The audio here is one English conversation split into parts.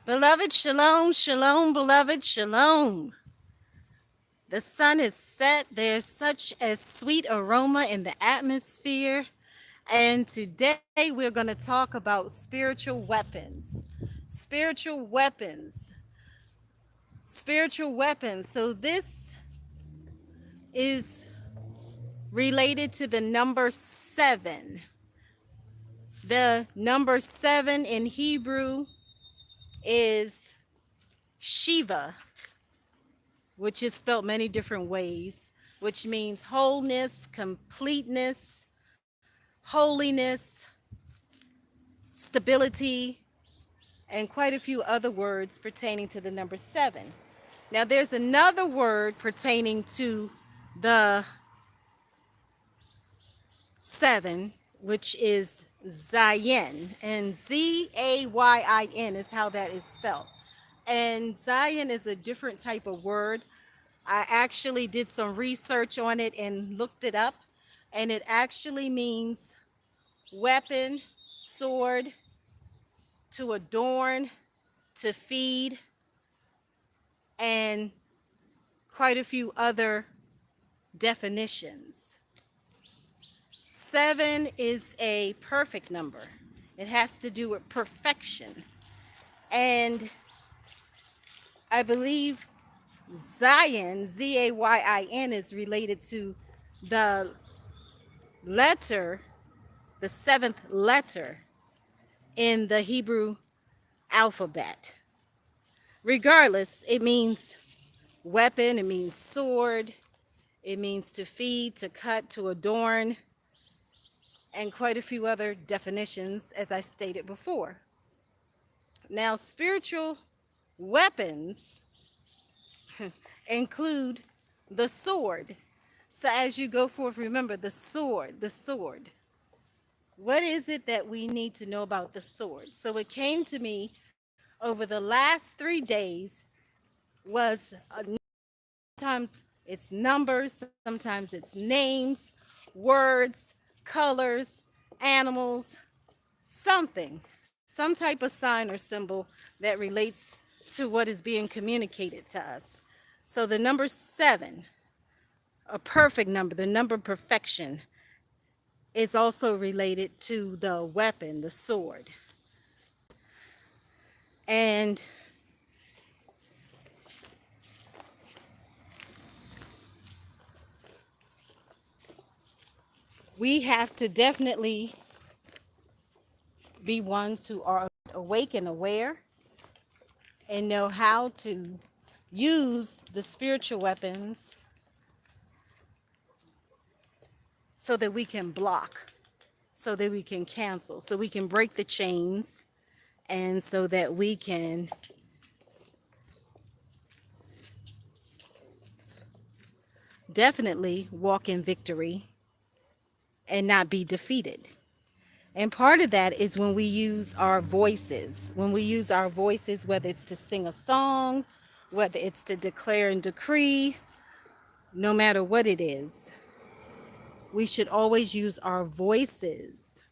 Beloved, shalom, shalom, beloved, shalom. The sun is set. There's such a sweet aroma in the atmosphere. And today we're going to talk about spiritual weapons. Spiritual weapons. Spiritual weapons. So this is related to the number 7. The number 7 in Hebrew is shevah, which is spelled many different ways, which means wholeness, completeness, holiness, stability, and quite a few other words pertaining to the number 7. Now, there's another word pertaining to the 7, which is zayin, and zayin is how that is spelled. And zayin is a different type of word. I actually did some research on it and looked it up, and it actually means weapon, sword, to adorn, to feed, and quite a few other definitions. 7 is a perfect number. It has to do with perfection. And I believe zayin, zayin, is related to the letter, the 7th letter in the Hebrew alphabet. Regardless, it means weapon, it means sword, it means to feed, to cut, to adorn, and quite a few other definitions, as I stated before. Now, spiritual weapons include the sword. So as you go forth, remember the sword, the sword. What is it that we need to know about the sword? So it came to me over the last 3 days was sometimes it's numbers, sometimes it's names, words, colors, animals, something, some type of sign or symbol that relates to what is being communicated to us. So the number 7, a perfect number, the number of perfection, is also related to the weapon, the sword. And we have to definitely be ones who are awake and aware and know how to use the spiritual weapons so that we can block, so that we can cancel, so we can break the chains, and so that we can definitely walk in victory and not be defeated. And part of that is when we use our voices. When we use our voices, whether it's to sing a song, whether it's to declare and decree, no matter what it is, we should always use our voices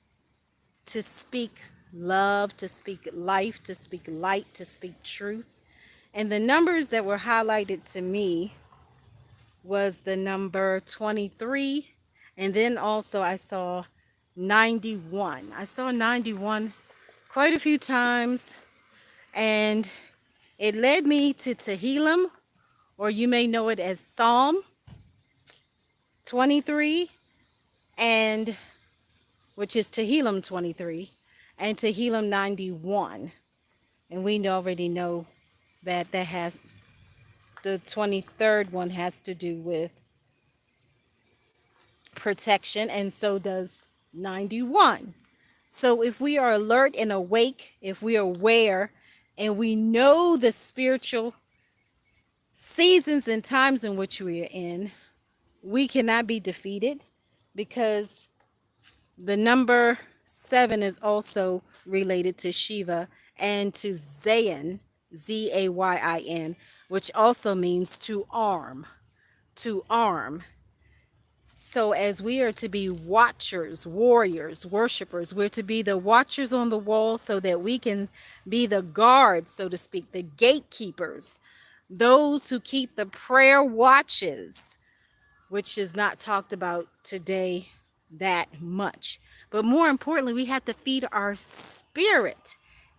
to speak love, to speak life, to speak light, to speak truth. And the numbers that were highlighted to me was the number 23, and then also I saw 91. I saw 91 quite a few times, and it led me to Tehillim, or you may know it as Psalm 23, and which is Tehillim 23, and Tehillim 91. And we already know that has the 23rd one has to do with protection, and so does 91. So if we are alert and awake, if we are aware, and we know the spiritual seasons and times in which we are in, we cannot be defeated, because the number 7 is also related to shevah and to zayin, zayin, which also means to arm, to arm. So, as we are to be watchers, warriors, worshipers, we're to be the watchers on the wall so that we can be the guards, so to speak, the gatekeepers, those who keep the prayer watches, which is not talked about today that much. But more importantly, we have to feed our spirit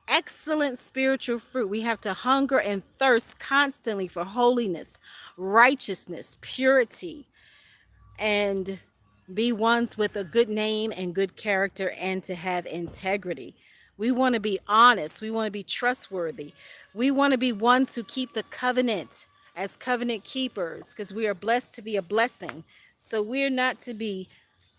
excellent spiritual fruit. We have to hunger and thirst constantly for holiness, righteousness, purity, and be ones with a good name and good character and to have integrity. We want to be honest. We want to be trustworthy. We want to be ones who keep the covenant as covenant keepers because we are blessed to be a blessing. So we're not to be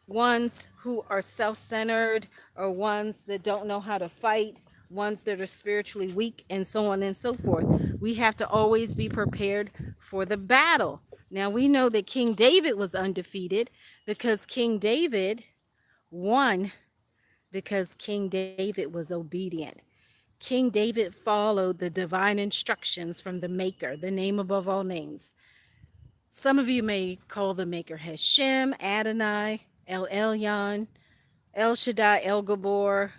ones who are self-centered or ones that don't know how to fight, ones that are spiritually weak, and so on and so forth. We have to always be prepared for the battle. Now we know that King David was undefeated because King David won because King David was obedient. King David followed the divine instructions from the Maker, the name above all names. Some of you may call the Maker Hashem, Adonai, ELYON, El Shaddai, El Gabor,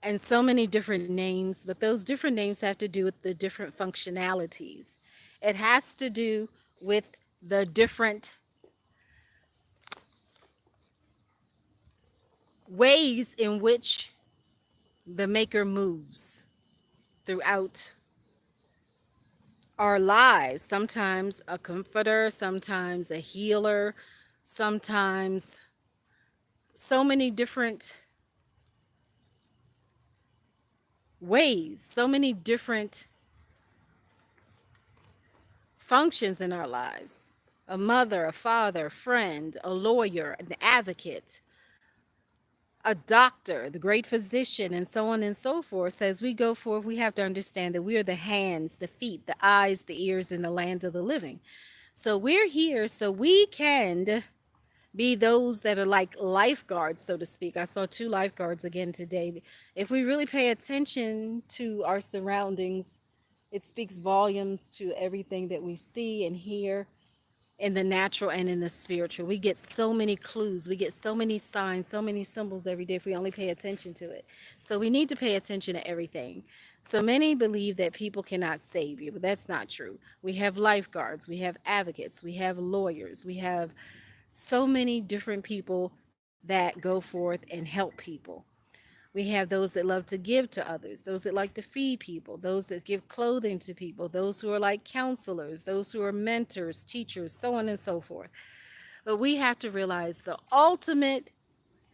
and so many different names, but those different names have to do with the different functionalities. It has to do with the different ways in which the Maker moves throughout our lives. Sometimes a comforter, sometimes a healer, sometimes so many different ways, so many different functions in our lives. A mother, a father, a friend, a lawyer, an advocate, a doctor, the great physician, and so on and so forth. So as we go forth, we have to understand that we are the hands, the feet, the eyes, the ears in the land of the living. So we're here so we can be those that are like lifeguards, so to speak. I saw 2 lifeguards again today. If we really pay attention to our surroundings, it speaks volumes to everything that we see and hear in the natural and in the spiritual. We get so many clues, we get so many signs, so many symbols every day if we only pay attention to it. So we need to pay attention to everything. So many believe that people cannot save you, but that's not true. We have lifeguards, we have advocates, we have lawyers, we have so many different people that go forth and help people. We have those that love to give to others, those that like to feed people, those that give clothing to people, those who are like counselors, those who are mentors, teachers, so on and so forth. But we have to realize the ultimate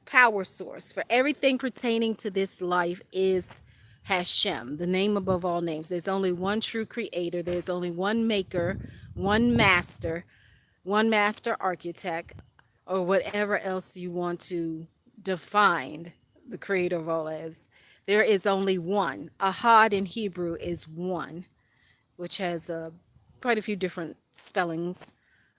power source for everything pertaining to this life is Hashem, the name above all names. There's only one true creator, there's only one maker, one master architect, or whatever else you want to define the creator of all as. There is only one. Ahad in Hebrew is one, which has quite a few different spellings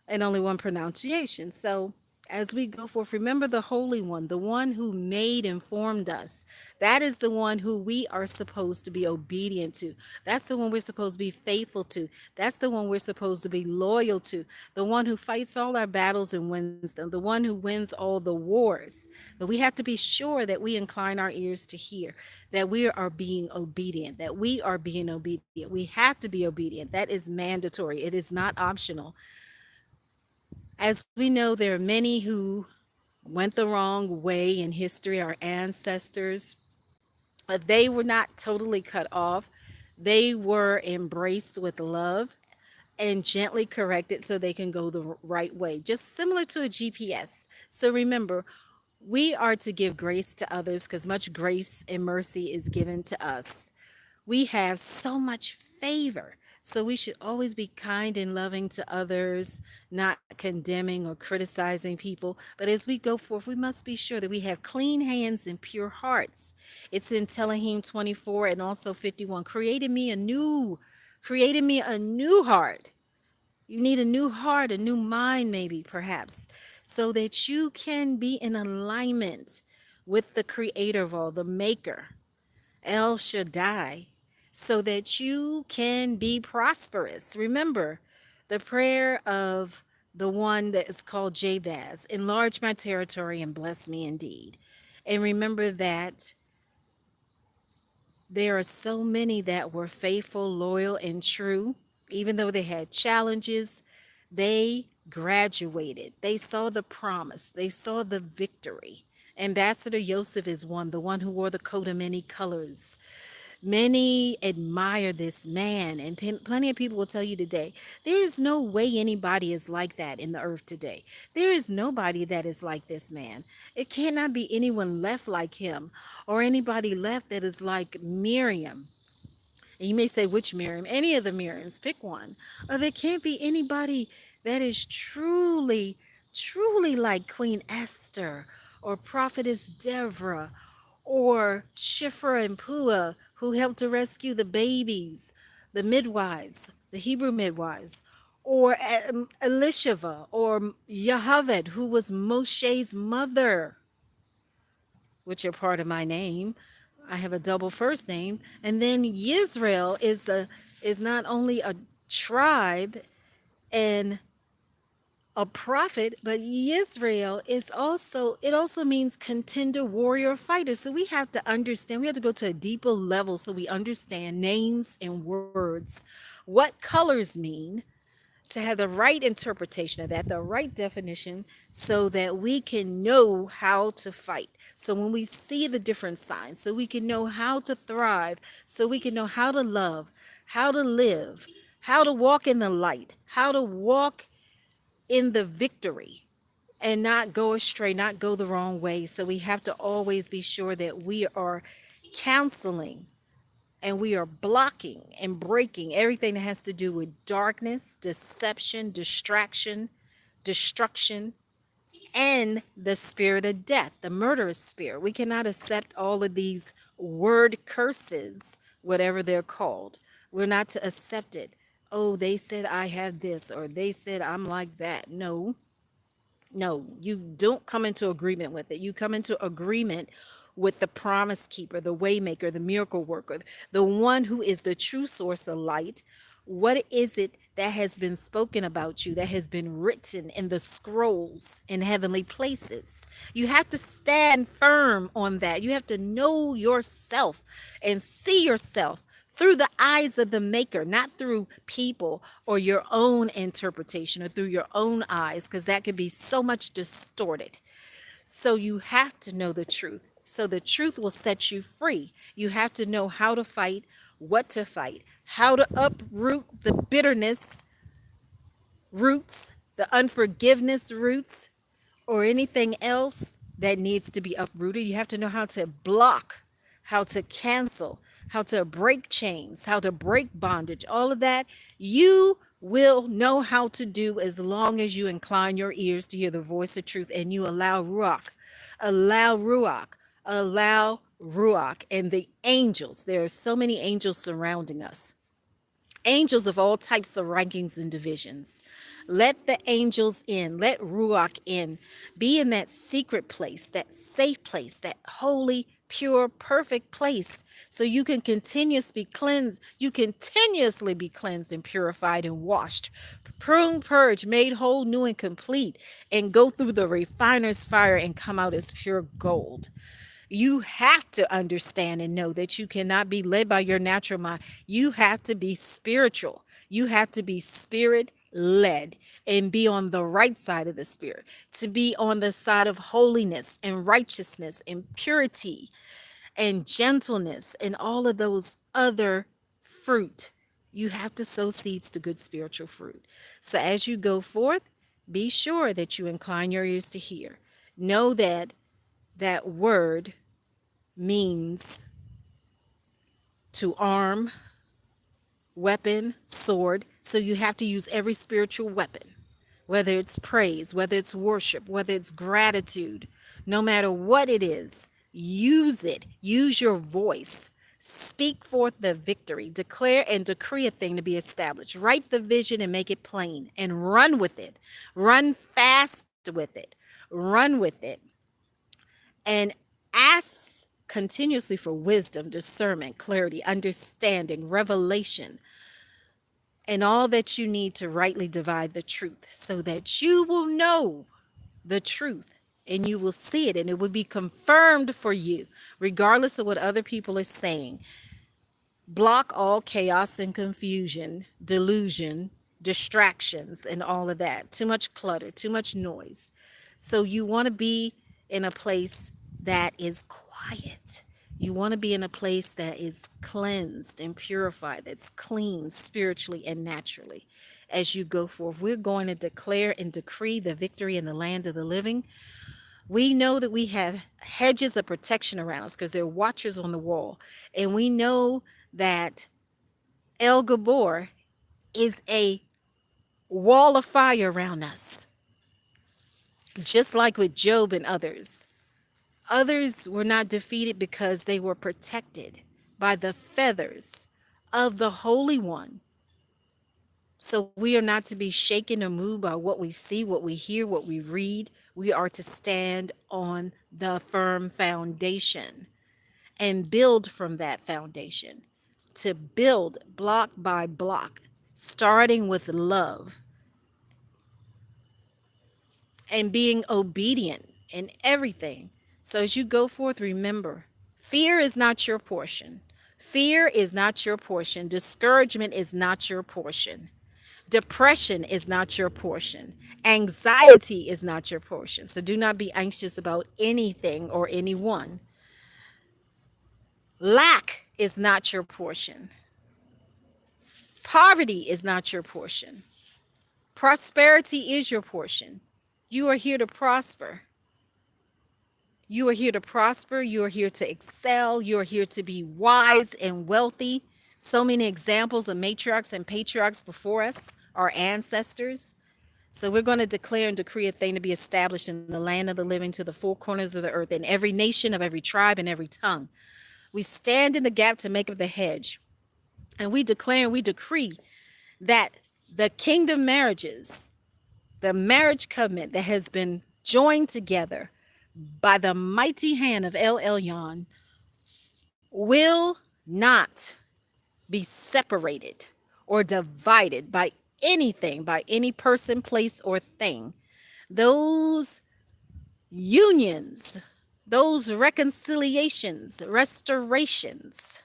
and only one pronunciation. So as we go forth, remember the Holy One, the one who made and formed us. That is the one who we are supposed to be obedient to. That's the one we're supposed to be faithful to. That's the one we're supposed to be loyal to. The one who fights all our battles and wins them. The one who wins all the wars. But we have to be sure that we incline our ears to hear, that we are being obedient, that we are being obedient. We have to be obedient. That is mandatory. It is not optional. As we know, there are many who went the wrong way in history, our ancestors, but they were not totally cut off. They were embraced with love and gently corrected so they can go the right way, just similar to a GPS. So remember, we are to give grace to others because much grace and mercy is given to us. We have so much favor. So we should always be kind and loving to others, not condemning or criticizing people. But as we go forth, we must be sure that we have clean hands and pure hearts. It's in Tehillim 24 and also 51. Created me a new heart. You need a new heart, a new mind, maybe, perhaps, so that you can be in alignment with the creator of all, the maker, El Shaddai, so that you can be prosperous. Remember, the prayer of the one that is called Jabez, enlarge my territory and bless me indeed. And remember that there are so many that were faithful, loyal, and true. Even though they had challenges, they graduated. They saw the promise. They saw the victory. Ambassador Yocheved is one, the one who wore the coat of many colors. Many admire this man, and plenty of people will tell you today, there is no way anybody is like that in the earth today. There is nobody that is like this man. It cannot be anyone left like him or anybody left that is like Miriam. And you may say, which Miriam? Any of the Miriams, pick one. Or there can't be anybody that is truly, truly like Queen Esther or Prophetess Deborah or Shifrah and Puah, who helped to rescue the babies, the midwives, the Hebrew midwives, or Elisheva or Yocheved, who was Moshe's mother, which are part of my name. I have a double first name. And then Yisrael is not only a tribe and a prophet, but Yisrael is also, it also means contender, warrior, fighter. So we have to understand, we have to go to a deeper level so we understand names and words, what colors mean, to have the right interpretation of that, the right definition, so that we can know how to fight. So when we see the different signs, so we can know how to thrive, so we can know how to love, how to live, how to walk in the light, how to walk in the victory and not go astray, not go the wrong way. So we have to always be sure that we are counseling and we are blocking and breaking everything that has to do with darkness, deception, distraction, destruction, and the spirit of death, the murderous spirit. We cannot accept all of these word curses, whatever they're called. We're not to accept it. Oh, they said I have this, or they said I'm like that. No, no, you don't come into agreement with it. You come into agreement with the promise keeper, the waymaker, the miracle worker, the one who is the true source of light. What is it that has been spoken about you, that has been written in the scrolls in heavenly places? You have to stand firm on that. You have to know yourself and see yourself through the eyes of the maker, not through people or your own interpretation or through your own eyes, because that could be so much distorted. So you have to know the truth. So the truth will set you free. You have to know how to fight, what to fight, how to uproot the bitterness roots, the unforgiveness roots, or anything else that needs to be uprooted. You have to know how to block, how to cancel, how to break chains, how to break bondage. All of that you will know how to do as long as you incline your ears to hear the voice of truth and you allow allow Ruach and the angels. There are so many angels surrounding us. Angels of all types of rankings and divisions. Let the angels in. Let Ruach in. Be in that secret place, that safe place, that holy, pure, perfect place, so you can continuously be cleansed. You continuously be cleansed and purified and washed, pruned, purged, made whole, new, and complete, and go through the refiner's fire and come out as pure gold. You have to understand and know that you cannot be led by your natural mind. You have to be spiritual. You have to be spirit led and be on the right side of the spirit, to be on the side of holiness and righteousness and purity and gentleness and all of those other fruit. You have to sow seeds to good spiritual fruit. So as you go forth, be sure that you incline your ears to hear. Know that that word means to arm, weapon, sword. So you have to use every spiritual weapon, whether it's praise, whether it's worship, whether it's gratitude, no matter what it is, use it. Use your voice. Speak forth the victory. Declare and decree a thing to be established. Write the vision and make it plain and run with it. Run fast with it. Run with it. And ask continuously for wisdom, discernment, clarity, understanding, revelation, and all that you need to rightly divide the truth, so that you will know the truth and you will see it and it will be confirmed for you, regardless of what other people are saying. Block all chaos and confusion, delusion, distractions, and all of that. Too much clutter, too much noise. So you want to be in a place that is quiet. You want to be in a place that is cleansed and purified, that's clean spiritually and naturally. As you go forth, we're going to declare and decree the victory in the land of the living. We know that we have hedges of protection around us because there are watchers on the wall. And we know that El Gabor is a wall of fire around us, just like with Job and others. Others were not defeated because they were protected by the feathers of the Holy One. So we are not to be shaken or moved by what we see, what we hear, what we read. We are to stand on the firm foundation and build from that foundation, to build block by block, starting with love and being obedient in everything. So as you go forth, remember, fear is not your portion. Fear is not your portion. Discouragement is not your portion. Depression is not your portion. Anxiety is not your portion. So do not be anxious about anything or anyone. Lack is not your portion. Poverty is not your portion. Prosperity is your portion. You are here to prosper. You are here to prosper. You are here to excel. You are here to be wise and wealthy. So many examples of matriarchs and patriarchs before us, our ancestors. So we're going to declare and decree a thing to be established in the land of the living, to the four corners of the earth, in every nation, of every tribe, and every tongue. We stand in the gap to make up the hedge. And we declare and we decree that the kingdom marriages, the marriage covenant that has been joined together by the mighty hand of ELYON, will not be separated or divided by anything, by any person, place, or thing. Those unions, those reconciliations, restorations,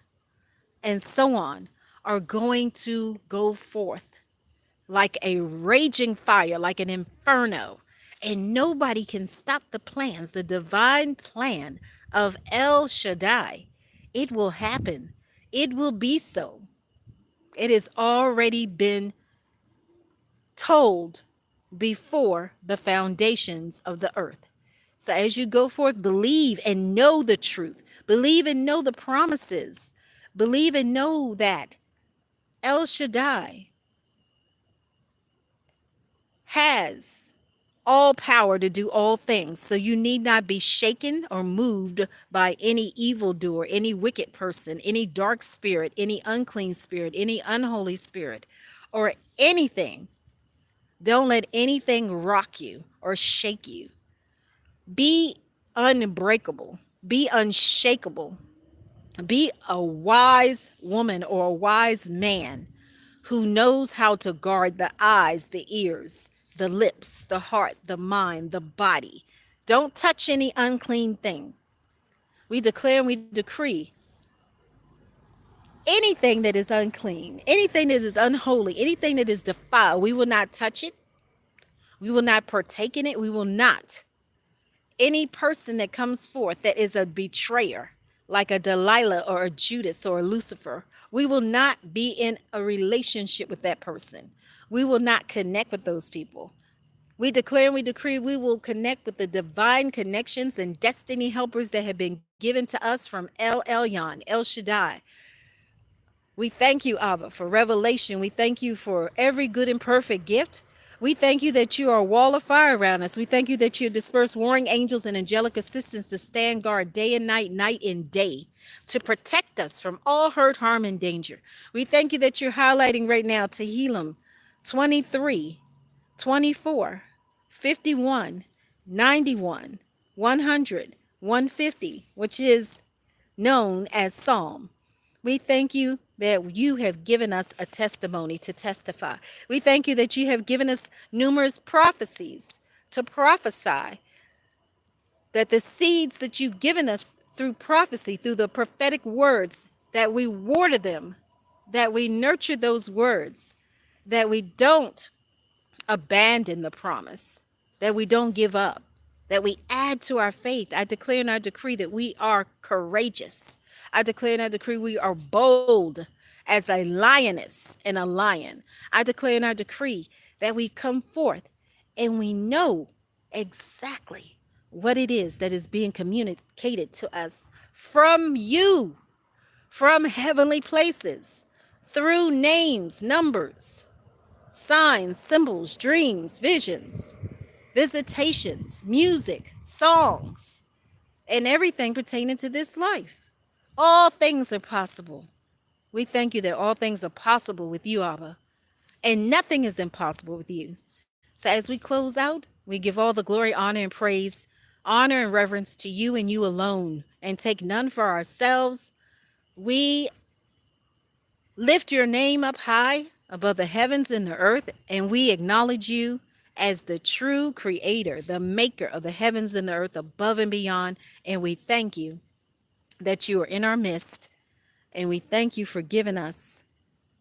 and so on are going to go forth like a raging fire, like an inferno. And nobody can stop the plans, the divine plan of El Shaddai. It will happen. It will be so. It has already been told before the foundations of the earth. So as you go forth, believe and know the truth. Believe and know the promises. Believe and know that El Shaddai has all power to do all things. So you need not be shaken or moved by any evildoer, any wicked person, any dark spirit, any unclean spirit, any unholy spirit, or anything. Don't let anything rock you or shake you. Be unbreakable. Be unshakable. Be a wise woman or a wise man who knows how to guard the eyes, the ears, the lips, the heart, the mind, the body. Don't touch any unclean thing. We declare and we decree anything that is unclean, anything that is unholy, anything that is defiled, we will not touch it. We will not partake in it. We will not. Any person that comes forth that is a betrayer, like a Delilah or a Judas or a Lucifer, we will not be in a relationship with that person. We will not connect with those people. We declare and we decree we will connect with the divine connections and destiny helpers that have been given to us from ELYON, El Shaddai. We thank you, Abba, for revelation. We thank you for every good and perfect gift. We thank you that you are a wall of fire around us. We thank you that you disperse warring angels and angelic assistants to stand guard day and night, night and day, to protect us from all hurt, harm, and danger. We thank you that you're highlighting right now Tehillim 23, 24, 51, 91, 100, 150, which is known as Psalm. We thank you that you have given us a testimony to testify. We thank you that you have given us numerous prophecies to prophesy, that the seeds that you've given us through prophecy, through the prophetic words, that we water them, that we nurture those words, that we don't abandon the promise, that we don't give up, that we add to our faith. I declare and I decree that we are courageous. I declare and I decree we are bold as a lioness and a lion. I declare and I decree that we come forth and we know exactly what it is that is being communicated to us from you, from heavenly places, through names, numbers, signs, symbols, dreams, visions, visitations, music, songs, and everything pertaining to this life. All things are possible. We thank you that all things are possible with you, Abba, and nothing is impossible with you. So as we close out, we give all the glory, honor, and praise, honor and reverence to you and you alone, and take none for ourselves. We lift your name up high above the heavens and the earth, and we acknowledge you as the true creator, the maker of the heavens and the earth above and beyond. And we thank you that you are in our midst, and we thank you for giving us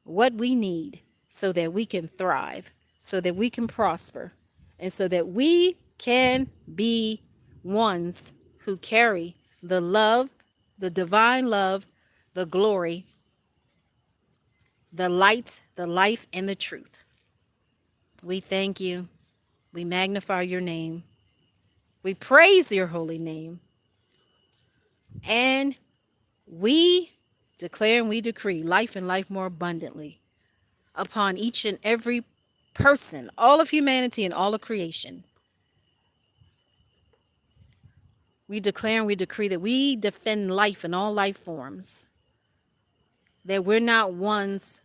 what we need so that we can thrive, so that we can prosper, and so that we can be ones who carry the love, the divine love, the glory, the light, the life, and the truth. We thank you. We magnify your name. We praise your holy name. And we declare and we decree life and life more abundantly upon each and every person, all of humanity and all of creation. We declare and we decree that we defend life in all life forms, that we're not ones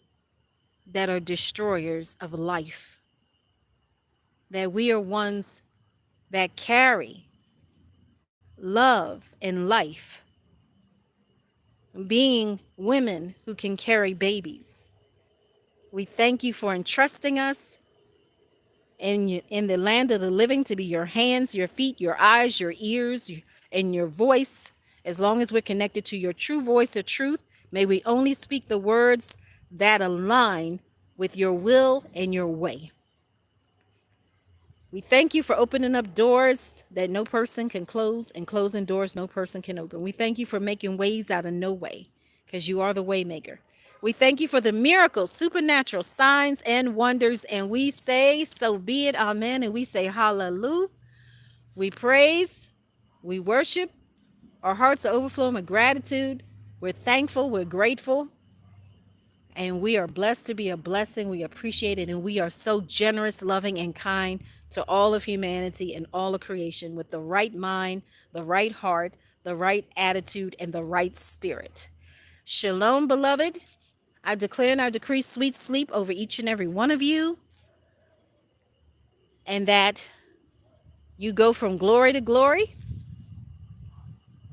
that are destroyers of life, that we are ones that carry love and life, being women who can carry babies. We thank you for entrusting us in the land of the living to be your hands, your feet, your eyes, your ears, and your voice. As long as we're connected to your true voice of truth, may we only speak the words that align with your will and your way. We thank you for opening up doors that no person can close, and closing doors no person can open. We thank you for making ways out of no way, because you are the way maker. We thank you for the miracles, supernatural signs and wonders, and we say, so be it, amen, and we say hallelujah. We praise, we worship, our hearts are overflowing with gratitude. We're thankful, we're grateful, and we are blessed to be a blessing. We appreciate it, and we are so generous, loving, and kind to all of humanity and all of creation with the right mind, the right heart, the right attitude, and the right spirit. Shalom, beloved. I declare and I decree sweet sleep over each and every one of you, and that you go from glory to glory,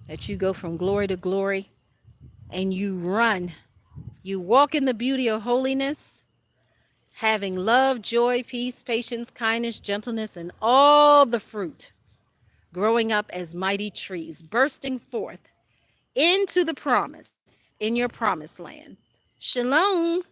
that you go from glory to glory, and you run. You walk in the beauty of holiness, having love, joy, peace, patience, kindness, gentleness, and all the fruit, growing up as mighty trees, bursting forth into the promise in your promised land. Shalom.